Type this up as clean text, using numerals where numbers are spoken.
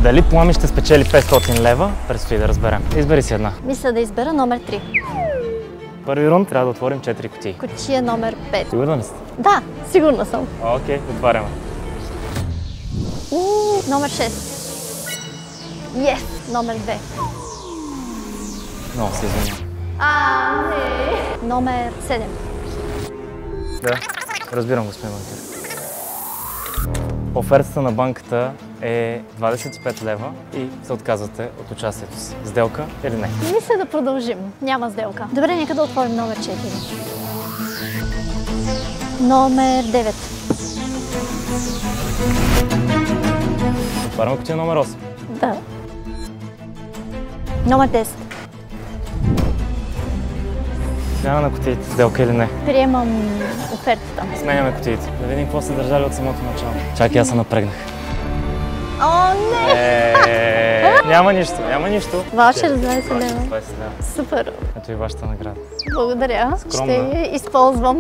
Дали Плами ще спечели 500 лева, предстои да разберем. Избери си една. Мисля да избера номер 3. Първи рунд трябва да отворим 4 кутии. Кутия номер 5. Сигурна ли сте? Да, сигурна съм. Окей, отваряме. Номер 6. Yes, номер 2. Много се извинявам. Не. Номер 7. Да, разбирам, господин банкер. Офертата на банката е 25 лева и се отказвате от участието си. Сделка или не? Мисля да продължим. Няма сделка. Добре, нека да отворим номер 4. Номер 9. Отваряме кутия номер 8. Да. Номер 10. Смяна на кутиите. Сделка или не? Приемам офертата. Сменяме кутиите. Да видим какво са държали от самото начало. Чакай, аз се напрегнах. О, не! Няма нищо, няма нищо. Ваучер 20 лева. 20 лева. Супер. Ето и вашата награда. Благодаря. Скромна. Ще я използвам.